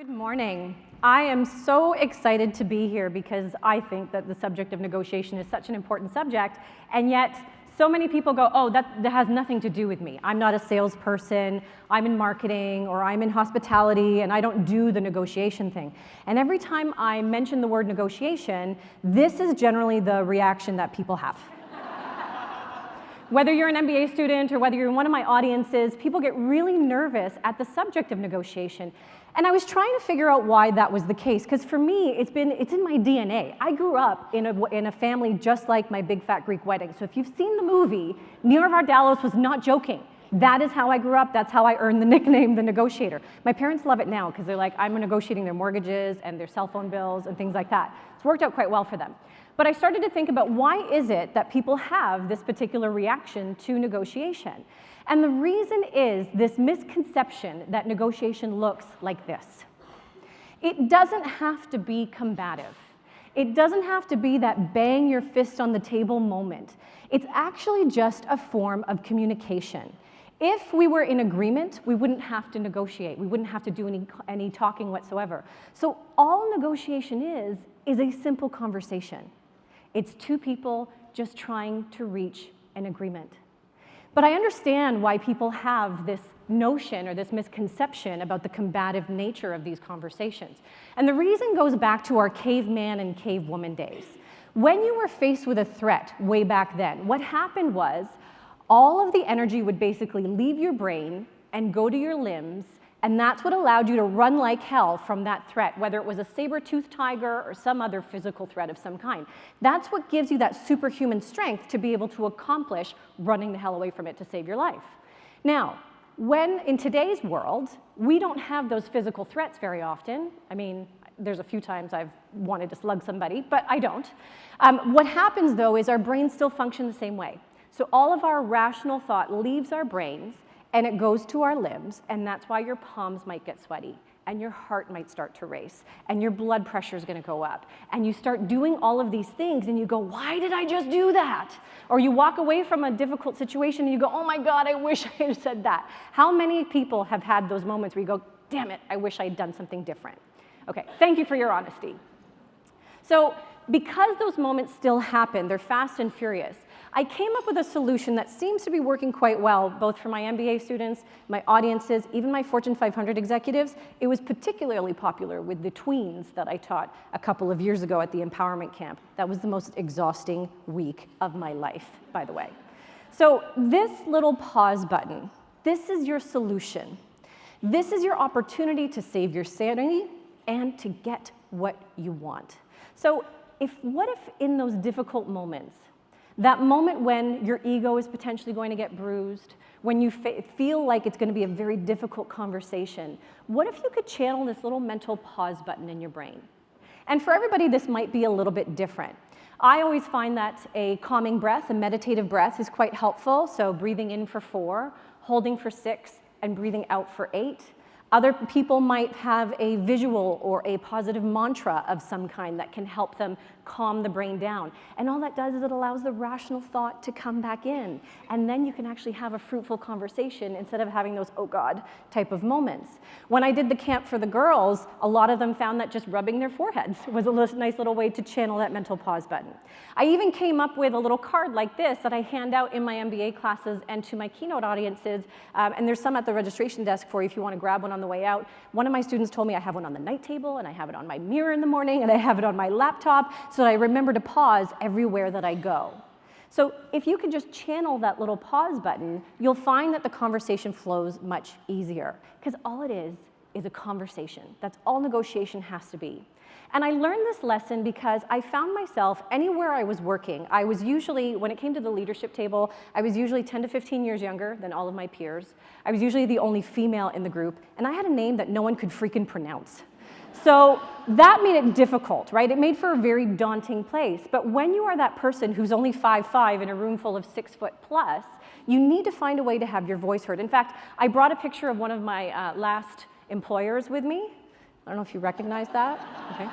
Good morning. I am so excited to be here because I think that the subject of negotiation is such an important subject, and yet so many people go, oh, that has nothing to do with me. I'm not a salesperson, I'm in marketing, or I'm in hospitality, and I don't do the negotiation thing. And every time I mention the word negotiation, this is generally the reaction that people have. Whether you're an MBA student or whether you're in one of my audiences, people get really nervous at the subject of negotiation. And I was trying to figure out why that was the case, because for me, it's in my DNA. I grew up in a family just like my Big Fat Greek Wedding. So if you've seen the movie, Nero Vardalos was not joking. That is how I grew up. That's how I earned the nickname, the negotiator. My parents love it now because they're like, I'm negotiating their mortgages and their cell phone bills and things like that. It's worked out quite well for them. But I started to think about why is it that people have this particular reaction to negotiation? And the reason is this misconception that negotiation looks like this. It doesn't have to be combative. It doesn't have to be that bang your fist on the table moment. It's actually just a form of communication. If we were in agreement, we wouldn't have to negotiate. We wouldn't have to do any talking whatsoever. So all negotiation is a simple conversation. It's two people just trying to reach an agreement. But I understand why people have this notion or this misconception about the combative nature of these conversations. And the reason goes back to our caveman and cavewoman days. When you were faced with a threat way back then, what happened was all of the energy would basically leave your brain and go to your limbs, and that's what allowed you to run like hell from that threat, whether it was a saber-toothed tiger or some other physical threat of some kind. That's what gives you that superhuman strength to be able to accomplish running the hell away from it to save your life. Now, when in today's world, we don't have those physical threats very often. I mean, there's a few times I've wanted to slug somebody, but I don't. What happens, though, is our brains still function the same way. So all of our rational thought leaves our brains, and it goes to our limbs, and that's why your palms might get sweaty, and your heart might start to race, and your blood pressure is going to go up, and you start doing all of these things, and you go, why did I just do that? Or you walk away from a difficult situation, and you go, oh my God, I wish I had said that. How many people have had those moments where you go, damn it, I wish I had done something different? Okay, thank you for your honesty. So because those moments still happen, they're fast and furious, I came up with a solution that seems to be working quite well, both for my MBA students, my audiences, even my Fortune 500 executives. It was particularly popular with the tweens that I taught a couple of years ago at the empowerment camp. That was the most exhausting week of my life, by the way. So this little pause button, this is your solution. This is your opportunity to save your sanity and to get what you want. So what if in those difficult moments, that moment when your ego is potentially going to get bruised, when you feel like it's going to be a very difficult conversation, what if you could channel this little mental pause button in your brain? And for everybody, this might be a little bit different. I always find that a calming breath, a meditative breath, is quite helpful. So breathing in for 4, holding for 6, and breathing out for 8. Other people might have a visual or a positive mantra of some kind that can help them calm the brain down. And all that does is it allows the rational thought to come back in. And then you can actually have a fruitful conversation instead of having those, oh God, type of moments. When I did the camp for the girls, a lot of them found that just rubbing their foreheads was a nice little way to channel that mental pause button. I even came up with a little card like this that I hand out in my MBA classes and to my keynote audiences. And there's some at the registration desk for you if you want to grab one on the way out. One of my students told me I have one on the night table, and I have it on my mirror in the morning, and I have it on my laptop, so that I remember to pause everywhere that I go. So if you can just channel that little pause button, you'll find that the conversation flows much easier, because all it is a conversation. That's all negotiation has to be. And I learned this lesson because I found myself anywhere I was working, I was usually, when it came to the leadership table, I was usually 10 to 15 years younger than all of my peers. I was usually the only female in the group, and I had a name that no one could freaking pronounce. So that made it difficult, right? It made for a very daunting place. But when you are that person who's only 5'5" in a room full of 6 foot plus, you need to find a way to have your voice heard. In fact, I brought a picture of one of my last employers with me. I don't know if you recognize that. Okay.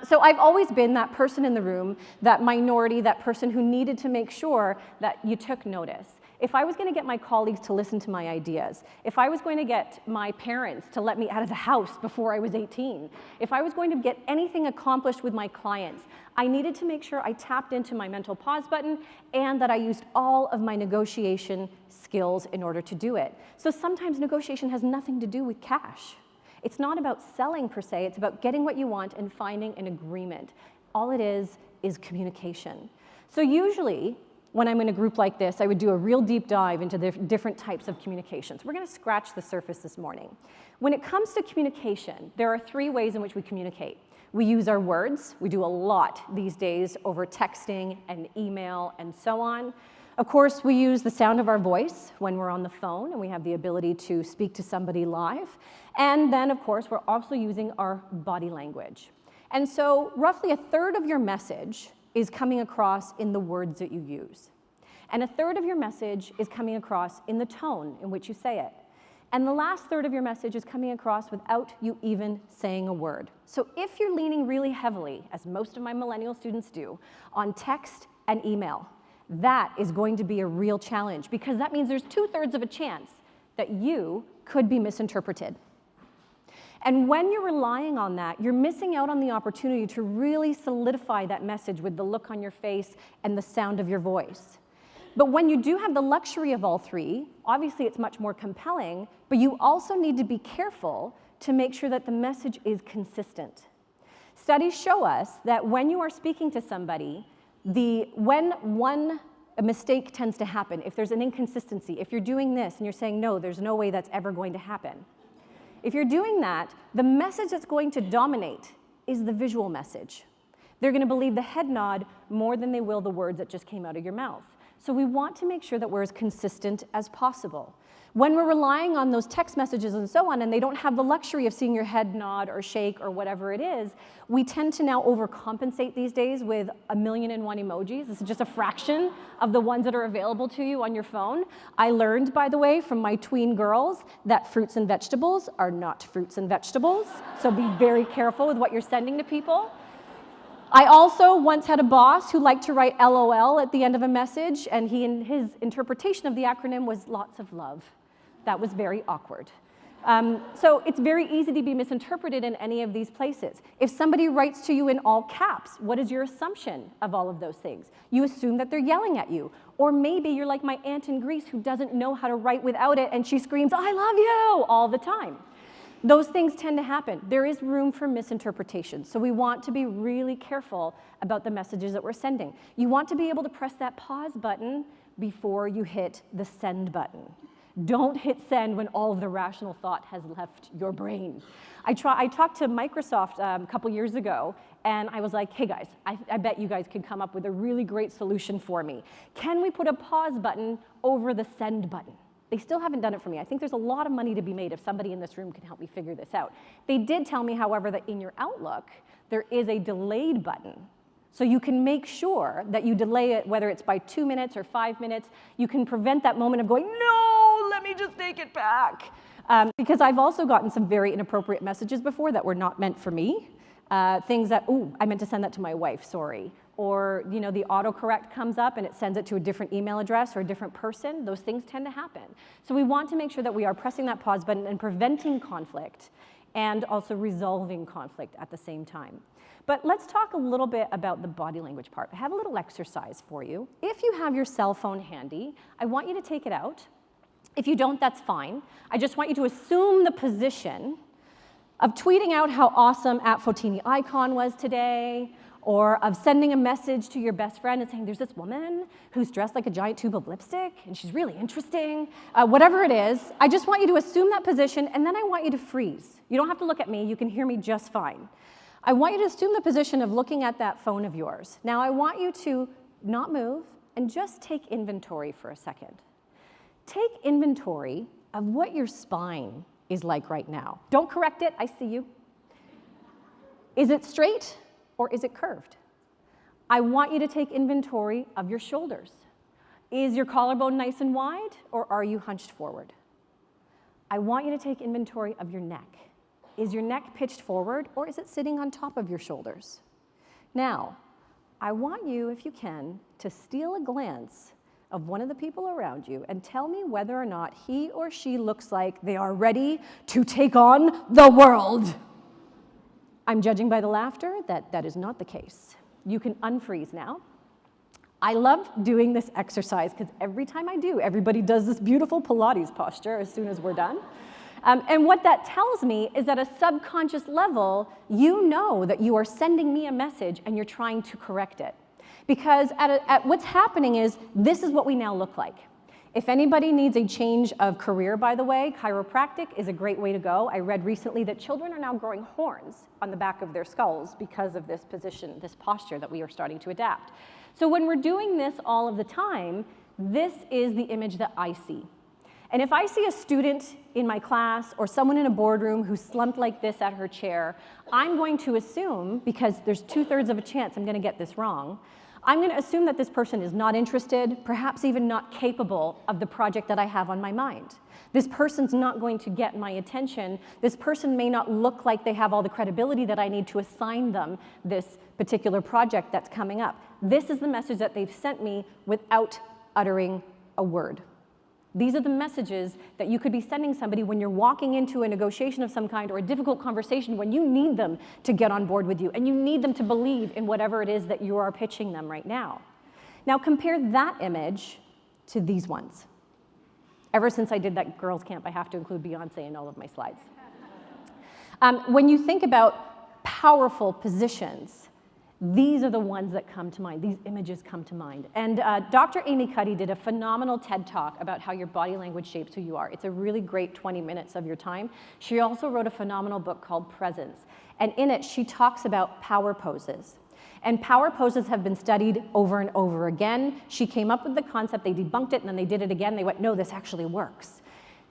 So I've always been that person in the room, that minority, that person who needed to make sure that you took notice. if I was going to get my colleagues to listen to my ideas, if I was going to get my parents to let me out of the house before I was 18, if I was going to get anything accomplished with my clients, I needed to make sure I tapped into my mental pause button and that I used all of my negotiation skills in order to do it. So sometimes negotiation has nothing to do with cash. It's not about selling per se, it's about getting what you want and finding an agreement. All it is communication. So usually, when I'm in a group like this, I would do a real deep dive into the different types of communications. We're going to scratch the surface this morning. When it comes to communication, there are 3 ways in which we communicate. We use our words. We do a lot these days over texting and email and so on. Of course, we use the sound of our voice when we're on the phone and we have the ability to speak to somebody live. And then, of course, we're also using our body language. And so roughly 1/3 of your message is coming across in the words that you use. And 1/3 of your message is coming across in the tone in which you say it. And the last 1/3 of your message is coming across without you even saying a word. So if you're leaning really heavily, as most of my millennial students do, on text and email, that is going to be a real challenge because that means there's 2/3 of a chance that you could be misinterpreted. And when you're relying on that, you're missing out on the opportunity to really solidify that message with the look on your face and the sound of your voice. But when you do have the luxury of all 3, obviously it's much more compelling, but you also need to be careful to make sure that the message is consistent. Studies show us that when you are speaking to somebody, when a mistake tends to happen, if there's an inconsistency, if you're doing this and you're saying, no, there's no way that's ever going to happen. If you're doing that, the message that's going to dominate is the visual message. They're going to believe the head nod more than they will the words that just came out of your mouth. So we want to make sure that we're as consistent as possible. When we're relying on those text messages and so on, and they don't have the luxury of seeing your head nod or shake or whatever it is, we tend to now overcompensate these days with 1,000,001 emojis. This is just a fraction of the ones that are available to you on your phone. I learned, by the way, from my tween girls that fruits and vegetables are not fruits and vegetables. So be very careful with what you're sending to people. I also once had a boss who liked to write LOL at the end of a message, and his interpretation of the acronym was lots of love. That was very awkward. So it's very easy to be misinterpreted in any of these places. If somebody writes to you in all caps, what is your assumption of all of those things? You assume that they're yelling at you. Or maybe you're like my aunt in Greece who doesn't know how to write without it, and she screams, I love you, all the time. Those things tend to happen. There is room for misinterpretation. So we want to be really careful about the messages that we're sending. You want to be able to press that pause button before you hit the send button. Don't hit send when all of the rational thought has left your brain. I talked to Microsoft a couple years ago, and I was like, hey guys, I bet you guys could come up with a really great solution for me. Can we put a pause button over the send button? They still haven't done it for me. I think there's a lot of money to be made if somebody in this room can help me figure this out. They did tell me, however, that in your Outlook, there is a delayed button. So you can make sure that you delay it, whether it's by 2 minutes or 5 minutes. You can prevent that moment of going, no, let me just take it back. Because I've also gotten some very inappropriate messages before that were not meant for me. Things that, ooh, I meant to send that to my wife, sorry. Or the autocorrect comes up and it sends it to a different email address or a different person. Those things tend to happen. So we want to make sure that we are pressing that pause button and preventing conflict and also resolving conflict at the same time. But let's talk a little bit about the body language part. I have a little exercise for you. If you have your cell phone handy, I want you to take it out. If you don't, that's fine. I just want you to assume the position of tweeting out how awesome @Fotini Icon was today, or of sending a message to your best friend and saying, there's this woman who's dressed like a giant tube of lipstick, and she's really interesting. Whatever it is, I just want you to assume that position, and then I want you to freeze. You don't have to look at me. You can hear me just fine. I want you to assume the position of looking at that phone of yours. Now, I want you to not move and just take inventory for a second. Take inventory of what your spine is like right now. Don't correct it. I see you. Is it straight? Or is it curved? I want you to take inventory of your shoulders. Is your collarbone nice and wide, or are you hunched forward? I want you to take inventory of your neck. Is your neck pitched forward, or is it sitting on top of your shoulders? Now, I want you, if you can, to steal a glance of one of the people around you and tell me whether or not he or she looks like they are ready to take on the world. I'm judging by the laughter that that is not the case. You can unfreeze now. I love doing this exercise because every time I do, everybody does this beautiful Pilates posture as soon as we're done. And what that tells me is at a subconscious level, you know that you are sending me a message and you're trying to correct it. Because at what's happening is, this is what we now look like. If anybody needs a change of career, by the way, chiropractic is a great way to go. I read recently that children are now growing horns on the back of their skulls because of this position, this posture that we are starting to adapt. So when we're doing this all of the time, this is the image that I see. And if I see a student in my class or someone in a boardroom who's slumped like this at her chair, I'm going to assume, because there's 2/3 of a chance I'm going to get this wrong, I'm going to assume that this person is not interested, perhaps even not capable of the project that I have on my mind. This person's not going to get my attention. This person may not look like they have all the credibility that I need to assign them this particular project that's coming up. This is the message that they've sent me without uttering a word. These are the messages that you could be sending somebody when you're walking into a negotiation of some kind or a difficult conversation, when you need them to get on board with you and you need them to believe in whatever it is that you are pitching them right now. Now compare that image to these ones. Ever since I did that girls' camp, I have to include Beyonce in all of my slides. When you think about powerful positions, these are the ones that come to mind. These images come to mind. And Dr. Amy Cuddy did a phenomenal TED Talk about how your body language shapes who you are. It's a really great 20 minutes of your time. She also wrote a phenomenal book called Presence. And in it, she talks about power poses. And power poses have been studied over and over again. She came up with the concept, they debunked it, and then they did it again. They went, no, this actually works.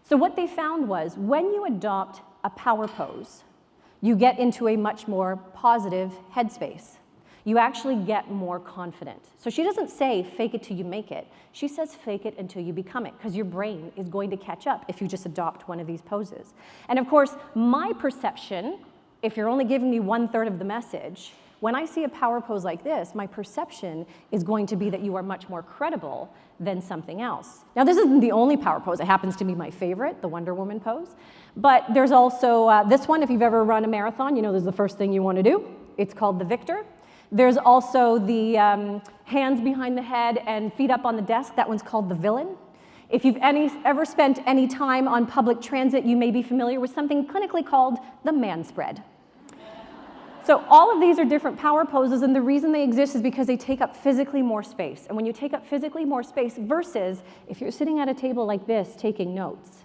So what they found was, when you adopt a power pose, you get into a much more positive headspace. You actually get more confident. So she doesn't say fake it till you make it. She says fake it until you become it, because your brain is going to catch up if you just adopt one of these poses. And of course, my perception, if you're only giving me 1/3 of the message, when I see a power pose like this, my perception is going to be that you are much more credible than something else. Now, this isn't the only power pose. It happens to be my favorite, the Wonder Woman pose. But there's also this one. If you've ever run a marathon, you know this is the first thing you want to do. It's called the Victor. There's also the hands behind the head and feet up on the desk. That one's called the Villain. If you've ever spent any time on public transit, you may be familiar with something clinically called the man spread. So all of these are different power poses, and the reason they exist is because they take up physically more space. And when you take up physically more space versus if you're sitting at a table like this taking notes,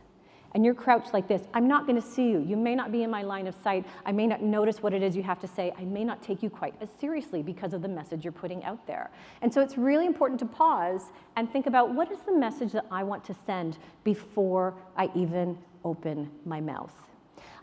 and you're crouched like this, I'm not going to see you. You may not be in my line of sight. I may not notice what it is you have to say. I may not take you quite as seriously because of the message you're putting out there. And so it's really important to pause and think about, what is the message that I want to send before I even open my mouth?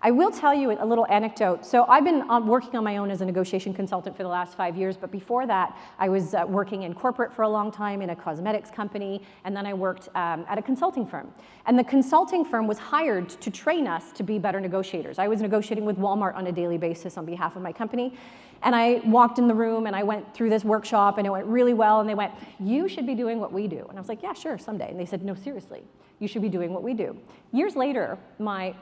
I will tell you a little anecdote. So I've been working on my own as a negotiation consultant for the last 5 years, but before that, I was working in corporate for a long time in a cosmetics company, and then I worked at a consulting firm. And the consulting firm was hired to train us to be better negotiators. I was negotiating with Walmart on a daily basis on behalf of my company, and I walked in the room and I went through this workshop, and it went really well, and they went, you should be doing what we do. And I was like, yeah, sure, someday. And they said, no, seriously, you should be doing what we do. Years later, my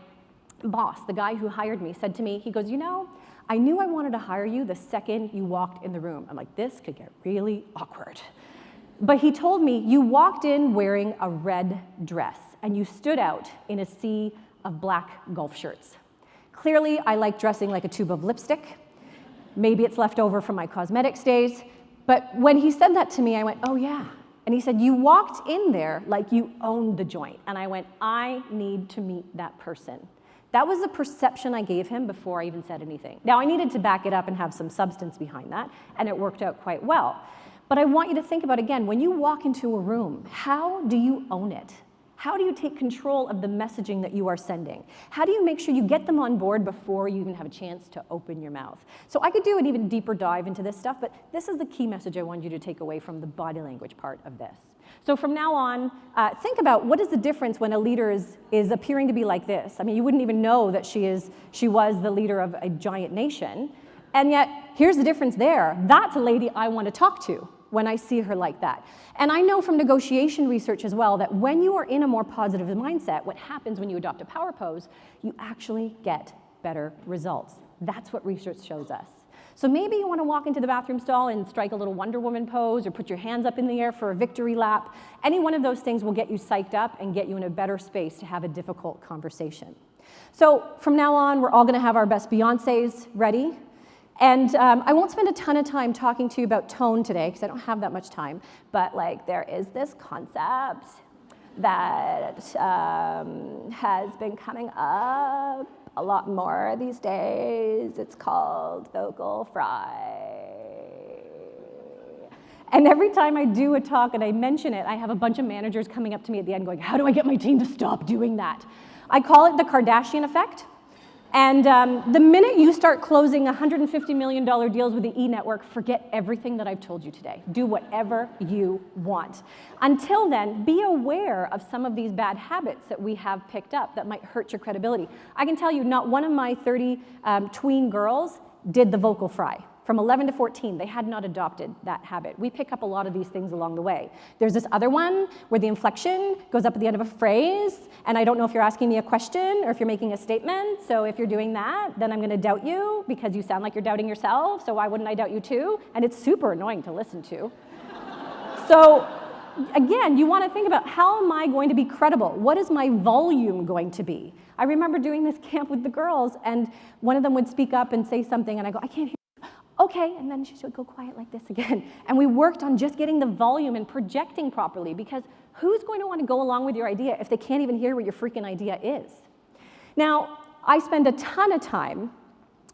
boss, the guy who hired me, said to me, he goes, you know, I knew I wanted to hire you the second you walked in the room. I'm like, this could get really awkward. But he told me, you walked in wearing a red dress and you stood out in a sea of black golf shirts. Clearly, I like dressing like a tube of lipstick. Maybe it's left over from my cosmetics days. But when he said that to me, I went, oh yeah. And he said, you walked in there like you owned the joint. And I went, I need to meet that person. That was the perception I gave him before I even said anything. Now, I needed to back it up and have some substance behind that, and it worked out quite well. But I want you to think about, again, when you walk into a room, how do you own it? How do you take control of the messaging that you are sending? How do you make sure you get them on board before you even have a chance to open your mouth? So I could do an even deeper dive into this stuff, but this is the key message I want you to take away from the body language part of this. So from now on, think about, what is the difference when a leader is appearing to be like this? I mean, you wouldn't even know that she was the leader of a giant nation. And yet, here's the difference there. That's a lady I want to talk to. when I see her like that. And I know from negotiation research as well that when you are in a more positive mindset, what happens when you adopt a power pose, you actually get better results. That's what research shows us. So maybe you want to walk into the bathroom stall and strike a little Wonder Woman pose or put your hands up in the air for a victory lap. Any one of those things will get you psyched up and get you in a better space to have a difficult conversation. So from now on, we're all going to have our best Beyoncés ready. And I won't spend a ton of time talking to you about tone today because I don't have that much time. But like, there is this concept that has been coming up a lot more these days. It's called vocal fry. And every time I do a talk and I mention it, I have a bunch of managers coming up to me at the end going, how do I get my team to stop doing that? I call it the Kardashian Effect. And the minute you start closing $150 million deals with the E network, forget everything that I've told you today. Do whatever you want. Until then, be aware of some of these bad habits that we have picked up that might hurt your credibility. I can tell you, not one of my 30 tween girls did the vocal fry. From 11 to 14, they had not adopted that habit. We pick up a lot of these things along the way. There's this other one where the inflection goes up at the end of a phrase, and I don't know if you're asking me a question or if you're making a statement, so if you're doing that, then I'm gonna doubt you because you sound like you're doubting yourself, so why wouldn't I doubt you too? And it's super annoying to listen to. So, again, you wanna think about how am I going to be credible? What is my volume going to be? I remember doing this camp with the girls, and one of them would speak up and say something, and I go, I can't hear. Okay, and then she would go quiet like this again. And we worked on just getting the volume and projecting properly because who's going to want to go along with your idea if they can't even hear what your freaking idea is? Now, I spend a ton of time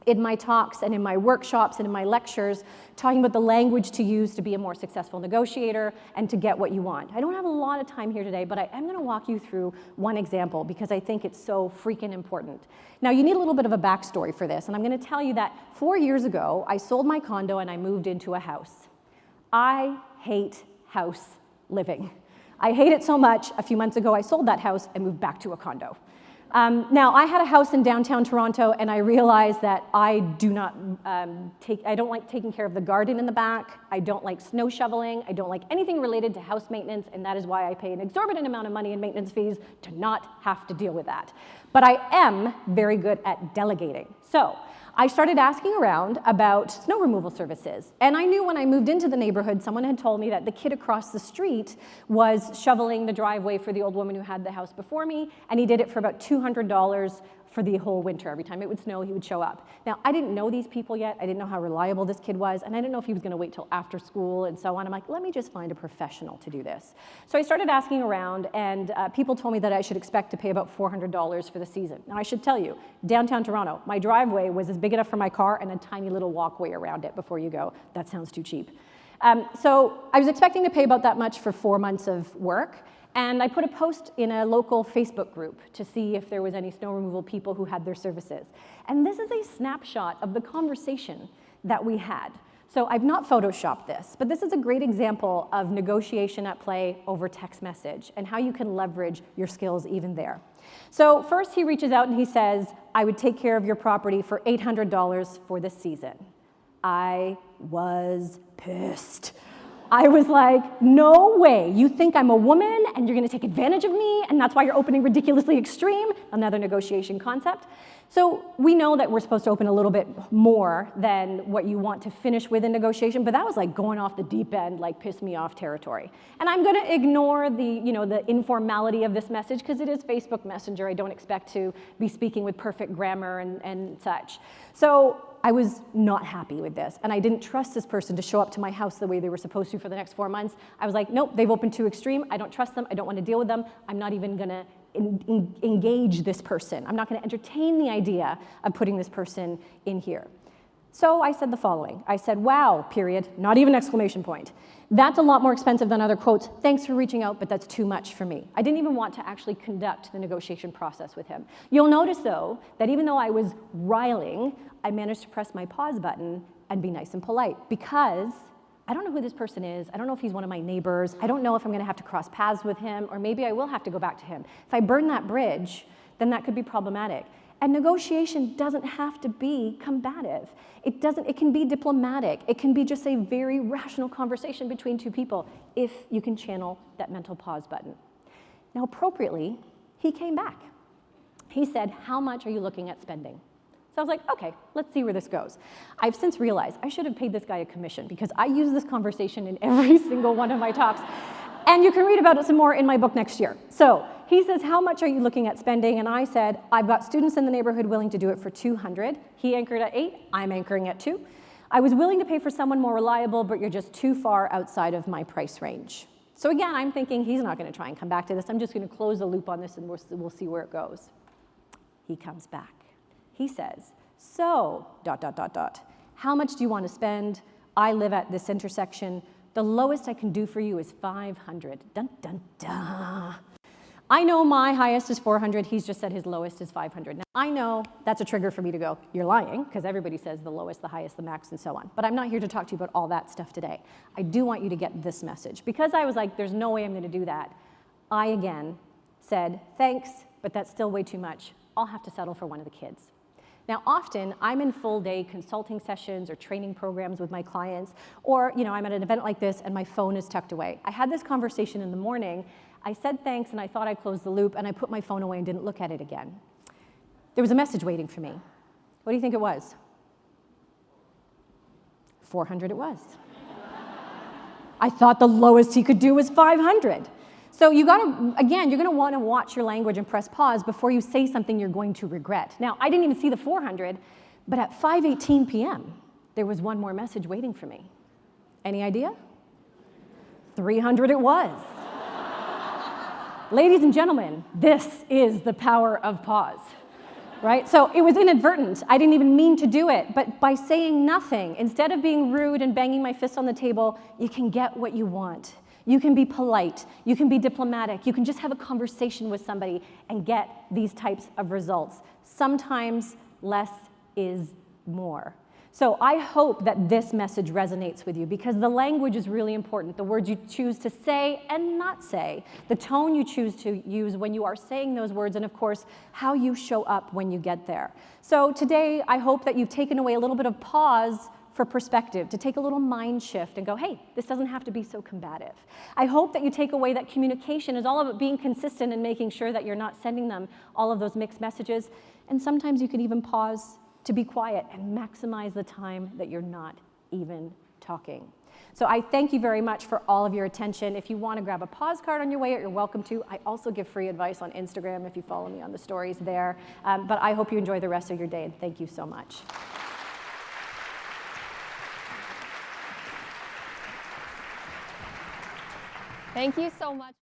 in my talks and in my workshops and in my lectures talking about the language to use to be a more successful negotiator and to get what you want. I don't have a lot of time here today, but I am going to walk you through one example because I think it's so freaking important. Now, you need a little bit of a backstory for this, and I'm going to tell you that 4 years ago, I sold my condo and I moved into a house. I hate house living. I hate it so much, a few months ago, I sold that house and moved back to a condo. Now, I had a house in downtown Toronto, and I realized that I don't like taking care of the garden in the back. I don't like snow shoveling. I don't like anything related to house maintenance, and that is why I pay an exorbitant amount of money in maintenance fees to not have to deal with that. But I am very good at delegating. So I started asking around about snow removal services. And I knew when I moved into the neighborhood, someone had told me that the kid across the street was shoveling the driveway for the old woman who had the house before me, and he did it for about $200 for the whole winter. Every time it would snow, he would show up. Now, I didn't know these people yet. I didn't know how reliable this kid was, and I didn't know if he was gonna wait till after school and so on. I'm like, let me just find a professional to do this. So I started asking around, and people told me that I should expect to pay about $400 for the season. Now, I should tell you, downtown Toronto, my driveway was as big enough for my car and a tiny little walkway around it before you go. That sounds too cheap. So I was expecting to pay about that much for 4 months of work. And I put a post in a local Facebook group to see if there was any snow removal people who had their services. And this is a snapshot of the conversation that we had. So I've not photoshopped this, but this is a great example of negotiation at play over text message and how you can leverage your skills even there. So first he reaches out and he says, I would take care of your property for $800 for this season. I was pissed. I was like, no way, you think I'm a woman and you're gonna take advantage of me and that's why you're opening ridiculously extreme, another negotiation concept. So we know that we're supposed to open a little bit more than what you want to finish with in negotiation, but that was like going off the deep end, like piss me off territory. And I'm gonna ignore the, the informality of this message because it is Facebook Messenger. I don't expect to be speaking with perfect grammar and such. So I was not happy with this, and I didn't trust this person to show up to my house the way they were supposed to for the next 4 months. I was like, nope, they've opened too extreme. I don't trust them. I don't want to deal with them. I'm not even gonna engage this person. I'm not gonna entertain the idea of putting this person in here. So I said the following. I said, wow, period, not even exclamation point. That's a lot more expensive than other quotes. Thanks for reaching out, but that's too much for me. I didn't even want to actually conduct the negotiation process with him. You'll notice, though, that even though I was riling, I managed to press my pause button and be nice and polite because I don't know who this person is. I don't know if he's one of my neighbors. I don't know if I'm gonna have to cross paths with him, or maybe I will have to go back to him. If I burn that bridge, then that could be problematic. And negotiation doesn't have to be combative. It can be diplomatic. It can be just a very rational conversation between two people if you can channel that mental pause button. Now, appropriately, he came back. He said, how much are you looking at spending? So I was like, okay, let's see where this goes. I've since realized I should have paid this guy a commission because I use this conversation in every single one of my talks. And you can read about it some more in my book next year. So he says, how much are you looking at spending? And I said, I've got students in the neighborhood willing to do it for 200. He anchored at 8, I'm anchoring at 2. I was willing to pay for someone more reliable, but you're just too far outside of my price range. So again, I'm thinking he's not gonna try and come back to this. I'm just gonna close the loop on this and we'll see where it goes. He comes back. He says, so, ... How much do you want to spend? I live at this intersection. The lowest I can do for you is 500. Dun, dun, dun. I know my highest is 400. He's just said his lowest is 500. Now, I know that's a trigger for me to go, you're lying, because everybody says the lowest, the highest, the max, and so on. But I'm not here to talk to you about all that stuff today. I do want you to get this message. Because I was like, there's no way I'm going to do that, I again said, thanks, but that's still way too much. I'll have to settle for one of the kids. Now, often, I'm in full-day consulting sessions or training programs with my clients, or I'm at an event like this and my phone is tucked away. I had this conversation in the morning. I said thanks and I thought I closed the loop and I put my phone away and didn't look at it again. There was a message waiting for me. What do you think it was? 400 it was. I thought the lowest he could do was 500. So you're gonna wanna watch your language and press pause before you say something you're going to regret. Now, I didn't even see the 400, but at 5:18 p.m., there was one more message waiting for me. Any idea? 300 it was. Ladies and gentlemen, this is the power of pause, right? So it was inadvertent. I didn't even mean to do it, but by saying nothing, instead of being rude and banging my fist on the table, you can get what you want. You can be polite, you can be diplomatic, you can just have a conversation with somebody and get these types of results. Sometimes less is more. So I hope that this message resonates with you because the language is really important. The words you choose to say and not say, the tone you choose to use when you are saying those words, and of course, how you show up when you get there. So today, I hope that you've taken away a little bit of pause for perspective, to take a little mind shift and go, hey, this doesn't have to be so combative. I hope that you take away that communication is all about being consistent and making sure that you're not sending them all of those mixed messages. And sometimes you can even pause to be quiet and maximize the time that you're not even talking. So I thank you very much for all of your attention. If you want to grab a pause card on your way out, you're welcome to. I also give free advice on Instagram if you follow me on the stories there. But I hope you enjoy the rest of your day, and thank you so much. Thank you so much.